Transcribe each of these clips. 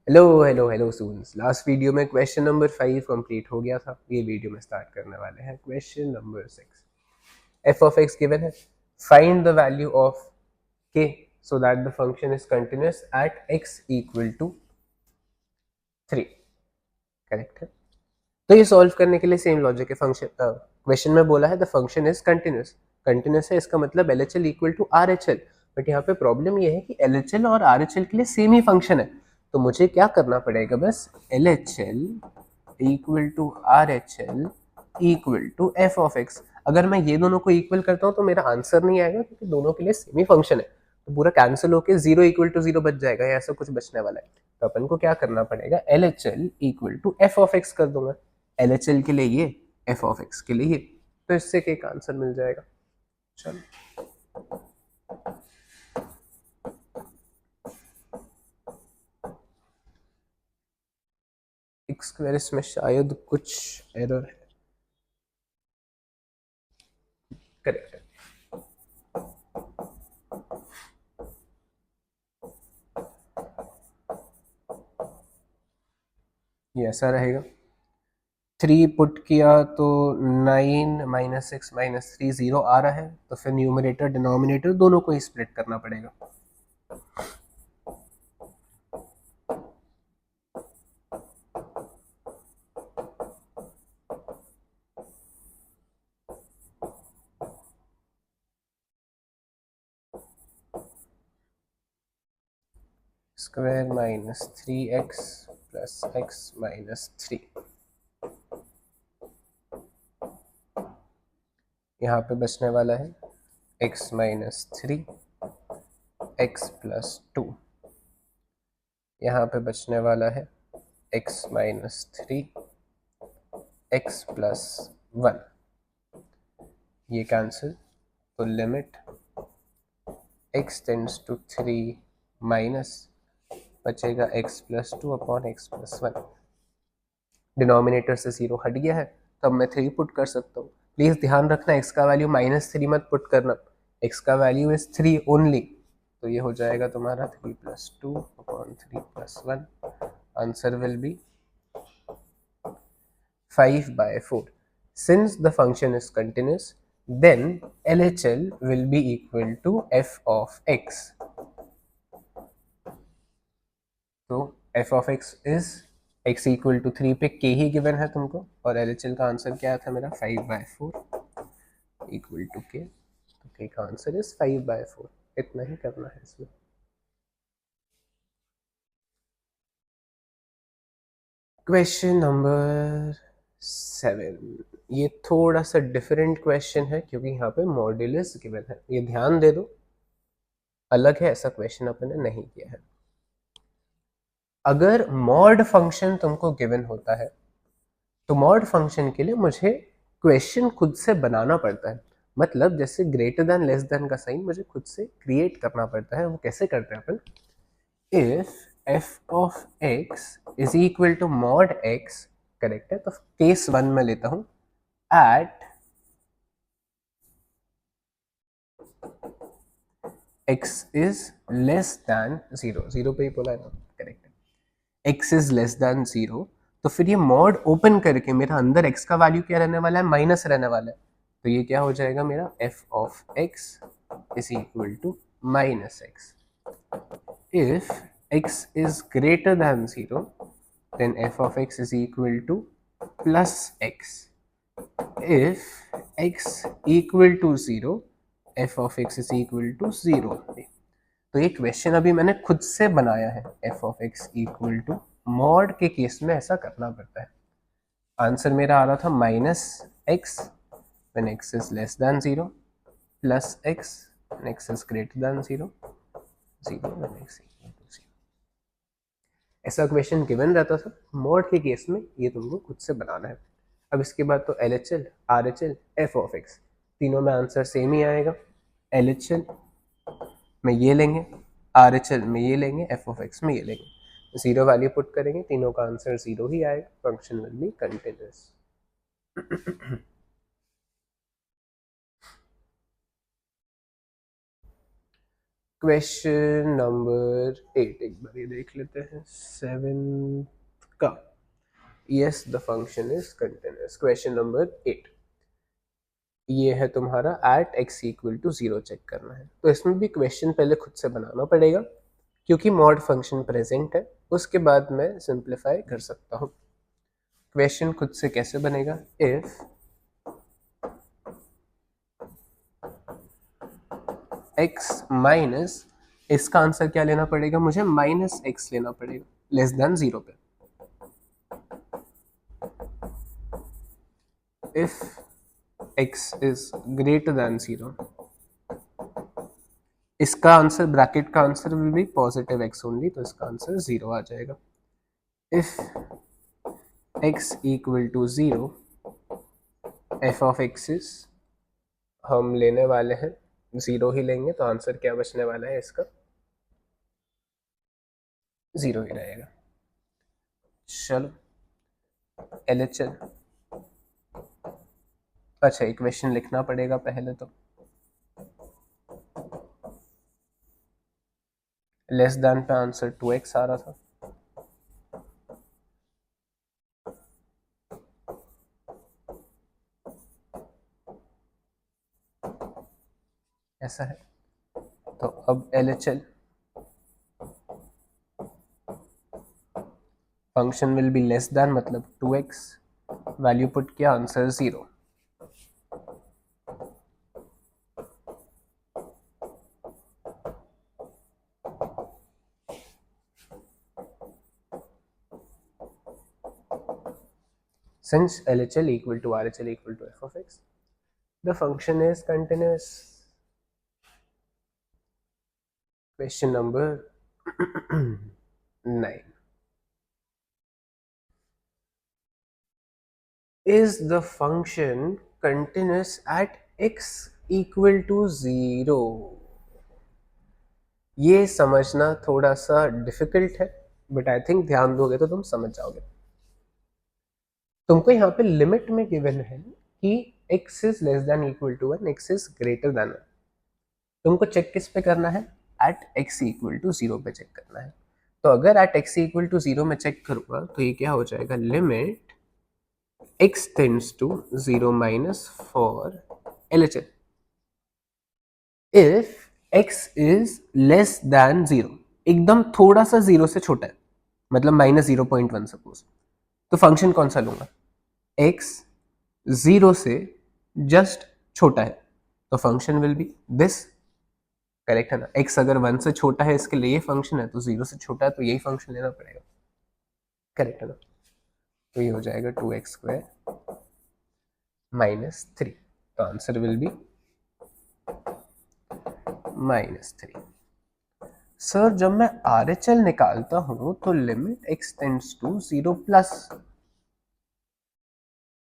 Hello students. Last video में question number 5 complete हो गया था। ये वीडियो में स्टार्ट करने वाले हैं question number 6। F of X given है, find the value of K so that the function is continuous at X equal to 3। Correct है। तो ये सॉल्व करने के लिए सेम लॉजिक है। फंक्शन क्वेश्चन में बोला है the function is continuous. Continuous है, इसका मतलब L H L equal to R H L. But यहाँ पे प्रॉब्लम ये है कि एल एच एल और आर एच एल के लिए सेम ही फंक्शन है। तो मुझे क्या करना पड़ेगा, बस L H L equal to R H L equal to F of X. अगर मैं ये दोनों को इक्वल करता हूँ तो मेरा आंसर नहीं आएगा, क्योंकि दोनों के लिए सेम ही फंक्शन है। तो पूरा कैंसिल होकर जीरो इक्वल टू जीरो बच जाएगा, या ऐसा कुछ बचने वाला है। तो अपन को क्या करना पड़ेगा, L H L equal to F of X कर दूंगा। एल एच एल के लिए ये, एफ ऑफ एक्स के लिए ये, तो इससे एक आंसर मिल जाएगा। चलो, एक्स स्क्वायर इसमें शायद कुछ एरर है। करेक्ट है। ये ऐसा रहेगा, 3 पुट किया तो 9 माइनस 6 माइनस 3 0 आ रहा है। तो फिर न्यूमरेटर डिनोमिनेटर दोनों को ही स्प्लिट करना पड़ेगा। Square minus 3x plus x minus 3। यहाँ पे बचने वाला है x माइनस 3 एक्स प्लस 2। यहाँ पे बचने वाला है x माइनस 3 एक्स प्लस 1। ये कैंसिल, तो limit x tends to 3 minus बचेगा x plus 2 upon X plus 1। Denominator से 0 हट गया है, तो अब मैं 3 पुट कर सकता हूँ। प्लीज ध्यान रखना, x का वैल्यू माइनस 3 मत पुट करना। x का वैल्यू इज 3 ओनली। तो ये हो जाएगा तुम्हारा 3 plus 2 upon 3 plus 1। Answer will B 5/4। Since the function is continuous, then LHL will be equal to f of x. तो f of x is x equal to 3 पे k ही given है तुमको, और LHL का आंसर क्या था मेरा, 5/4 equal to k। तो k का आंसर इज 5/4। इतना ही करना है इसमें। क्वेश्चन नंबर 7, ये थोड़ा सा डिफरेंट क्वेश्चन है, क्योंकि यहाँ पे मॉड्यूलस गिवन है। ये ध्यान दे दो, अलग है, ऐसा क्वेश्चन अपन ने नहीं किया है। अगर मॉड फंक्शन तुमको गिवन होता है, तो मॉड फंक्शन के लिए मुझे क्वेश्चन खुद से बनाना पड़ता है। मतलब जैसे ग्रेटर देन लेस देन का साइन मुझे खुद से क्रिएट करना पड़ता है। वो कैसे करते हैं अपन, if F of X is equal to mod X, correct है। तो केस 1 में लेता हूं, at x is less than 0। 0 पे ही बोला है ना, करेक्ट है। x इज लेस दैन 0, तो फिर ये मॉड ओपन करके मेरा अंदर x का वैल्यू क्या रहने वाला है, माइनस रहने वाला है। तो ये क्या हो जाएगा मेरा, f of x is equal to minus X. If x is greater than 0, then f of x is equal to plus x. If x equal to 0, f of x is equal to 0। तो ये question अभी मैंने खुद से बनाया है। f of x equal to mod के case में ऐसा करना पड़ता है। आंसर मेरा आ रहा था minus X when x is less than 0, plus x when x is greater than 0, 0 when x equal to 0। ऐसा क्वेश्चन गिवन रहता था। मॉड के केस में ये तुमको खुद से बनाना है। अब इसके बाद तो L H L, are H L, F of x, तीनों में आंसर सेम ही आएगा। एल एच एल में ये लेंगे, आर एच एल में ये लेंगे, एफ ऑफ एक्स में ये लेंगे। 0 वैल्यू पुट करेंगे, तीनों का आंसर 0 ही आएगा। Function will be continuous. Question number 8 एक बार ये देख लेते हैं 7 का. Yes the function is continuous. Question number 8 ये है तुम्हारा at X equal to 0 check करना है. तो इसमें भी क्वेश्चन पहले खुद से बनाना पड़ेगा क्योंकि मॉड फंक्शन प्रेजेंट है. उसके बाद मैं सिंप्लीफाई कर सकता हूँ. क्वेश्चन खुद से कैसे बनेगा? इफ एक्स माइनस, इसका आंसर क्या लेना पड़ेगा मुझे? माइनस एक्स लेना पड़ेगा लेस देन 0 पे. If X is greater than 0, इसका आंसर, ब्रैकेट का answer will be positive X only, तो इसका आंसर 0 आ जाएगा. If X equal to 0, F of X is, हम लेने वाले हैं 0 ही लेंगे, तो आंसर क्या बचने वाला है इसका? 0 ही रहेगा. चलो LHL. अच्छा इक्वेशन लिखना पड़ेगा पहले तो. लेस देन पे आंसर 2x आ रहा था. ऐसा है. तो अब LHL function will be less than, मतलब 2x, वैल्यू पुट किया, answer 0. Since LHL equal to RHL equal to f of x, the function is continuous. Question number 9. Is the function continuous at x equal to 0? ये समझना थोड़ा सा difficult है, but I think ध्यान दोगे तो तुम समझ जाओगे. तुमको यहाँ पे लिमिट में गिवन है कि x is less than equal to 1, x is greater than 1. तुमको चेक किस पे करना है? एट x इक्वल टू 0 पे चेक करना है. तो अगर एट x इक्वल टू 0 में चेक करूंगा तो ये क्या हो जाएगा? Limit x tends to 0 minus for LHL if x is less than 0, एकदम थोड़ा सा 0 से छोटा है, मतलब माइनस 0.1 सपोज, तो फंक्शन कौन सा लूंगा? x 0 से जस्ट छोटा है, तो function will B this. Correct है ना? x अगर 1 से छोटा है इसके लिए ये फंक्शन है, तो 0 से छोटा है तो यही फंक्शन लेना पड़ेगा. करेक्ट है ना? तो ये हो जाएगा 2x स्क्वायर माइनस 3. तो आंसर विल बी -3. सर जब मैं RHL निकालता हूं तो limit x tends to 0 plus,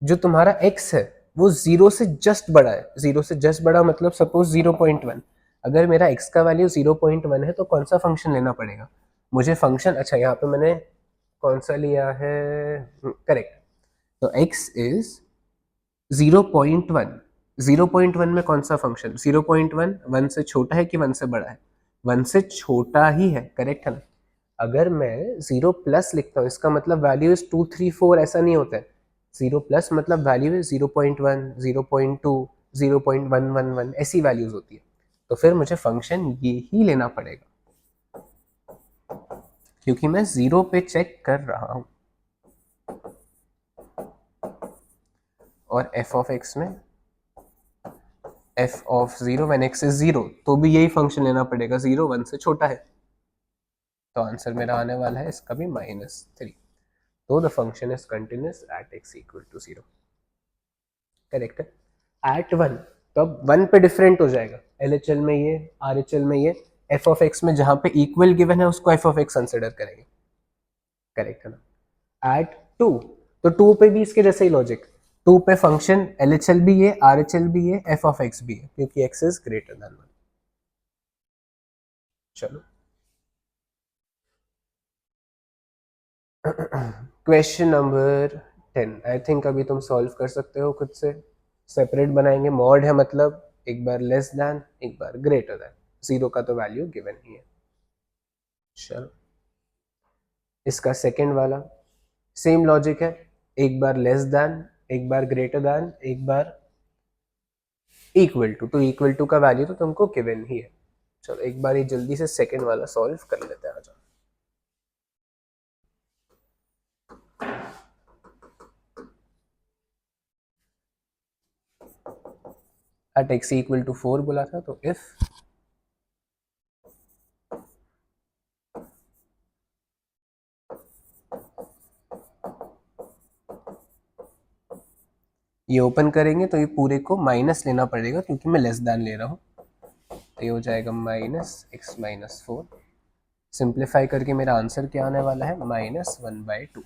जो तुम्हारा x है वो 0 से जस्ट बड़ा है. 0 से जस्ट बड़ा मतलब सपोज 0.1. अगर मेरा x का वैल्यू 0.1 है तो कौन सा फंक्शन लेना पड़ेगा मुझे? फंक्शन, अच्छा यहाँ पे मैंने कौन सा लिया है? करेक्ट. तो x इज 0.1. 0.1 में कौन सा फंक्शन? 0.1 1 से छोटा है कि 1 से बड़ा है? 1 से छोटा ही है. करेक्ट है ना? अगर मैं 0 प्लस लिखता हूँ इसका मतलब वैल्यू इज 2 3 4, ऐसा नहीं होता है. 0 प्लस मतलब वैल्यू इज 0.1 0.2 0.111, ऐसी वैल्यूज होती है. तो फिर मुझे फंक्शन ये ही लेना पड़ेगा क्योंकि मैं 0 पे चेक कर रहा हूं. और f ऑफ x में f of 0 when x is 0, तो भी यही फंक्शन लेना पड़ेगा. 0 1 से छोटा है, तो आंसर मेरा आने वाला है इसका भी -3. तो the function is continuous at x equal to 0. Correct है? एट 1, तब 1 पे डिफरेंट हो जाएगा. LHL में ये, RHL में ये, f ऑफ x में जहां पे इक्वल गिवन है उसको f ऑफ x कंसिडर करेंगे. करेक्ट है ना? एट 2, तो 2 पे भी इसके जैसे ही लॉजिक. 2 पे फंक्शन LHL भी है, RHL भी है, f ऑफ x भी है, क्योंकि x इज ग्रेटर देन 1. चलो क्वेश्चन नंबर 10. आई थिंक अभी तुम सॉल्व कर सकते हो खुद से. सेपरेट बनाएंगे. मॉड है मतलब एक बार लेस देन, एक बार ग्रेटर देन. 0 का तो वैल्यू गिवन ही है। चलो इसका सेकंड वाला सेम लॉजिक है, एक बार लेस देन, एक बार ग्रेटर देन, एक बार इक्वल टू। तो इक्वल टू का वैल्यू तो तुमको गिवन ही है। चलो एक बार ये जल्दी से सेकंड वाला सॉल्व कर लेते हैं। आजा एट x इक्वल टू 4 बोला था, तो इफ ये ओपन करेंगे तो ये पूरे को माइनस लेना पड़ेगा क्योंकि मैं लेस देन ले रहा हूँ, तो ये हो जाएगा -x-4। सिंप्लीफाई करके मेरा आंसर क्या आने वाला है, -1/2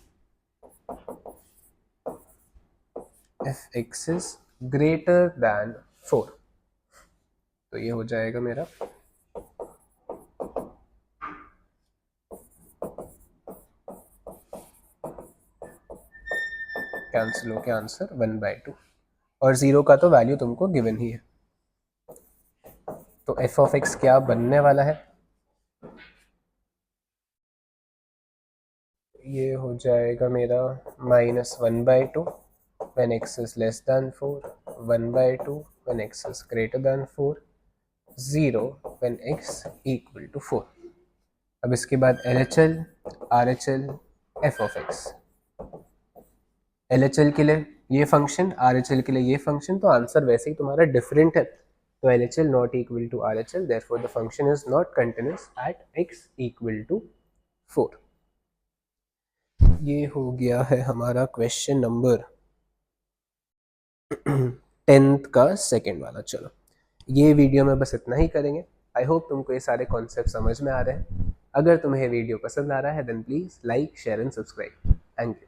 if x is greater than 4। तो ये हो जाएगा मेरा कैंसिल हो के आंसर 1/2, और 0 का तो वैल्यू तुमको गिवन ही है। तो f ऑफ x क्या बनने वाला है, ये हो जाएगा मेरा -1/2 when x is less than 4, 1/2 when x is greater than 4, 0 when x equal to 4। अब इसके बाद LHL, RHL, f of x। LHL के लिए ये फंक्शन, RHL के लिए ये फंक्शन, तो आंसर वैसे ही तुम्हारा डिफरेंट है। तो LHL not equal to RHL, therefore the function is not continuous at x equal to 4। ये हो गया है हमारा क्वेश्चन नंबर 10th का सेकंड वाला। चलो ये वीडियो में बस इतना ही करेंगे। आई होप तुमको ये सारे कॉन्सेप्ट समझ में आ रहे हैं। अगर तुम्हें वीडियो पसंद आ रहा है then please like, share and subscribe. Thank you.